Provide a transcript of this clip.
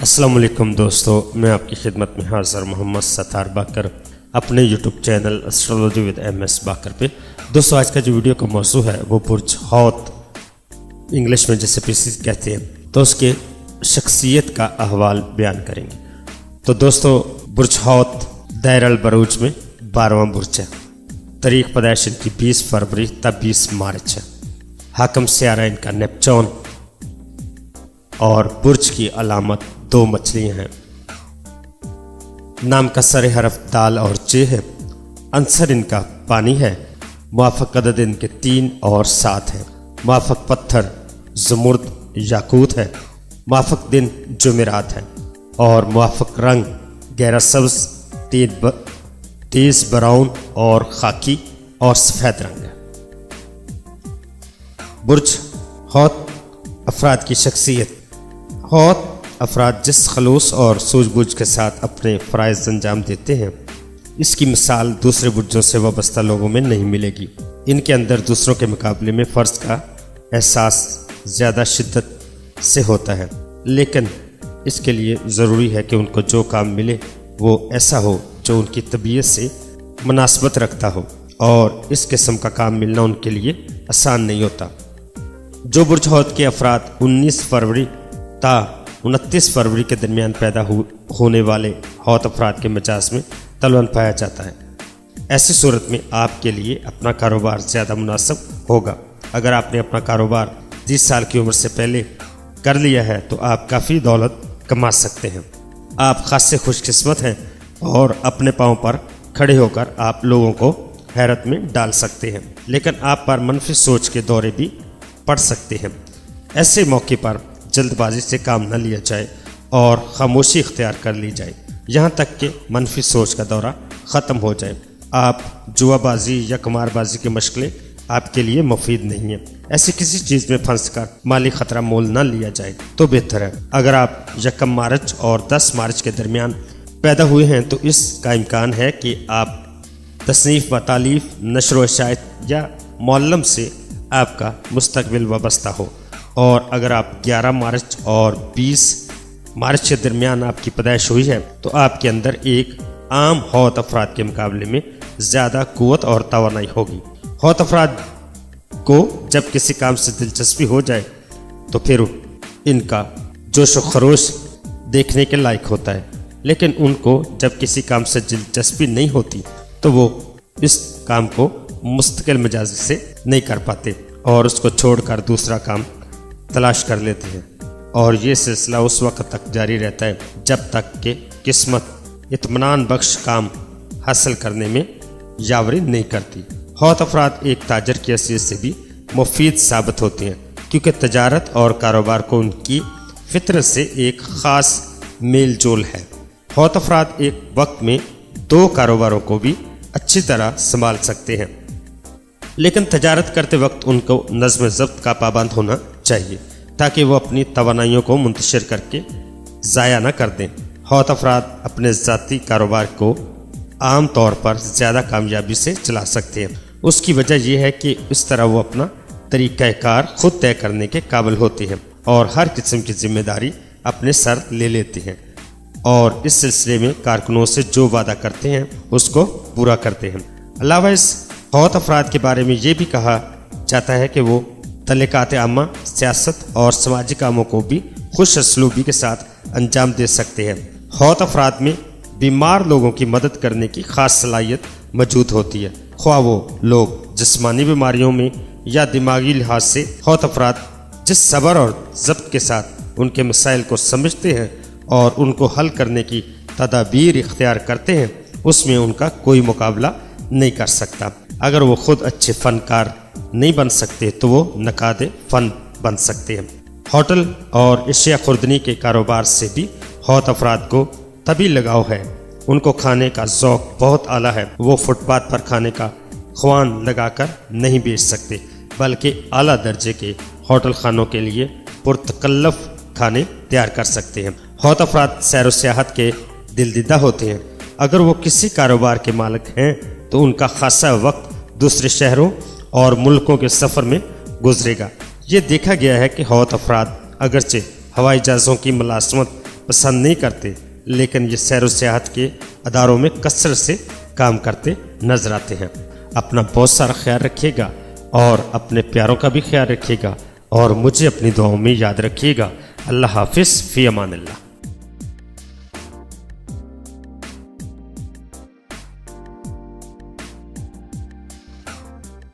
अस्सलाम वालेकुम दोस्तों, मैं आपकी खिदमत में हाज़िर मोहम्मद सत्तार बाकर अपने YouTube channel astrology with MS बाकर पे। दोस्तों, आज का जो वीडियो का मौजू है वो बुर्ज हौत, इंग्लिश में जैसे पीसीस कहते हैं, तो उसके शख्सियत का अहवाल बयान करेंगे। तो दोस्तों, बुर्ज हौत दायर अल बरूज में 12वां बुर्ज है। तारीख पैदाइश इनकी 20 फरवरी तब 20 मार्च है। हाकम सियारा इनका नेपच्यून और बुर्ज की अलामत 2 मछलियां हैं। नाम का सर हरफ दाल और जे है। अंसर इनका पानी है। मुआफक अदद इनके 3 और 7 है। मुआफक पत्थर ज़मुर्द याकूत है। मुआफक दिन जुमेरात है और मुआफक रंग गहरा सब्ज, तेज ब्राउन और खाकी और सफ़ेद रंग है। बुर्ज हौत अफराद की शख्सियत। हौत अफराद जिस खलूस और सूझबूझ के साथ अपने फ़राइज़ अंजाम देते हैं, इसकी मिसाल दूसरे बुर्जों से वाबस्ता लोगों में नहीं मिलेगी। इनके अंदर दूसरों के मुकाबले में फ़र्ज का एहसास ज़्यादा शिद्दत से होता है, लेकिन इसके लिए ज़रूरी है कि उनको जो काम मिले वो ऐसा हो जो उनकी तबीयत से मुनासबत रखता हो, और इस किस्म का काम मिलना उनके लिए आसान नहीं होता। जो बुर्ज हौत के अफराद 19 फरवरी ता 29 फरवरी के दरमियान पैदा होने वाले हौत अफराद के मिजाज में तलवन पाया जाता है। ऐसी सूरत में आपके लिए अपना कारोबार ज़्यादा मुनासिब होगा। अगर आपने अपना कारोबार 30 साल की उम्र से पहले कर लिया है तो आप काफ़ी दौलत कमा सकते हैं। आप खासे खुशकिस्मत हैं और अपने पाँव पर खड़े होकर आप लोगों को हैरत में डाल सकते हैं, लेकिन आप पर मनफी सोच के दौरे भी पड़ सकते हैं। ऐसे मौके पर जल्दबाजी से काम न लिया जाए और खामोशी इख्तियार कर ली जाए, यहाँ तक कि मनफी सोच का दौरा ख़त्म हो जाए। आप जुआबाजी या कुमारबाजी की मशक़लें आपके लिए मुफीद नहीं है। ऐसी किसी चीज़ में फंस कर माली ख़तरा मोल न लिया जाए तो बेहतर है। अगर आप 1 मार्च और 10 मार्च के दरमियान पैदा हुए हैं तो इसका इम्कान है कि आप तसनीफ़ व तालीफ़, नशर शायद या मौल्लम से आपका मुस्तकबिल वाबस्ता हो। और अगर आप 11 मार्च और 20 मार्च के दरमियान आपकी पैदाइश हुई है तो आपके अंदर एक आम हौत अफराद के मुकाबले में ज़्यादा क़ुव्वत और तवानाई होगी। हौत अफराद को जब किसी काम से दिलचस्पी हो जाए तो फिर इनका जोश व खरोश देखने के लायक होता है, लेकिन उनको जब किसी काम से दिलचस्पी नहीं होती तो वो इस काम को मुस्तकिल मिजाज से नहीं कर पाते और उसको छोड़कर दूसरा काम तलाश कर लेते हैं, और ये सिलसिला उस वक्त तक जारी रहता है जब तक कि किस्मत इत्मीनान बख्श काम हासिल करने में यावरी नहीं करती। हौत अफराद एक ताजर की हैसियत से भी मुफीद साबित होते हैं, क्योंकि तजारत और कारोबार को उनकी फितरत से एक ख़ास मेल जोल है। हौत अफराद एक वक्त में 2 कारोबारों को भी अच्छी तरह संभाल सकते हैं, लेकिन तजारत करते वक्त उनको नज़्म ज़ब्त का पाबंद होना चाहिए ताकि वो अपनी तवानाइयों को मुंतशिर करके ज़ाया न कर दें। हौत अफराद अपने ज़ाती कारोबार को आम तौर पर ज़्यादा कामयाबी से चला सकते हैं। उसकी वजह यह है कि इस तरह वो अपना तरीक़ाकार खुद तय करने के काबिल होते हैं और हर किस्म की जिम्मेदारी अपने सर ले लेते हैं, और इस सिलसिले में कारकुनों से जो वादा करते हैं उसको पूरा करते हैं। अलावा इस हौत अफराद के बारे में ये भी कहा जाता है कि वो तल्लिकात आमा, सियासत और समाजी कामों को भी खुश असलूबी के साथ अंजाम दे सकते हैं। हौत अफराद में बीमार लोगों की मदद करने की ख़ास सलाहियत मौजूद होती है, ख्वाह वो लोग जिस्मानी बीमारियों में या दिमागी लिहाज से। हौत अफराद जिस सब्र और ज़ब्त के साथ उनके मसाइल को समझते हैं और उनको हल करने की तदाबीर इख्तियार करते हैं, उसमें उनका कोई मुकाबला नहीं कर सकता। अगर वो खुद अच्छे फ़नकार नहीं बन सकते तो वो नकादे फ़न बन सकते हैं। होटल और अशिया खुर्दनी के कारोबार से भी हौत अफराद को तभी लगाव है। उनको खाने का ज़ौक़ बहुत आला है। वो फुटपाथ पर खाने का ख्वान लगाकर नहीं बेच सकते, बल्कि आला दर्जे के होटल खानों के लिए पुरतकल्लफ खाने तैयार कर सकते हैं। हौत अफराद सैर व सियाहत के दिलदीदा होते हैं। अगर वो किसी कारोबार के मालिक हैं तो उनका खासा वक्त दूसरे शहरों और मुल्कों के सफ़र में गुजरेगा। ये देखा गया है कि हौत अफराद अगरचे हवाई जहाज़ों की मुलाजमत پسند نہیں کرتے، لیکن یہ سیر و سیاحت کے اداروں میں کثرت سے کام کرتے نظر آتے ہیں۔ اپنا بہت سارا خیال رکھیے گا اور اپنے پیاروں کا بھی خیال رکھیے گا، اور مجھے اپنی دعاؤں میں یاد رکھیے گا۔ اللہ حافظ، فی امان اللہ۔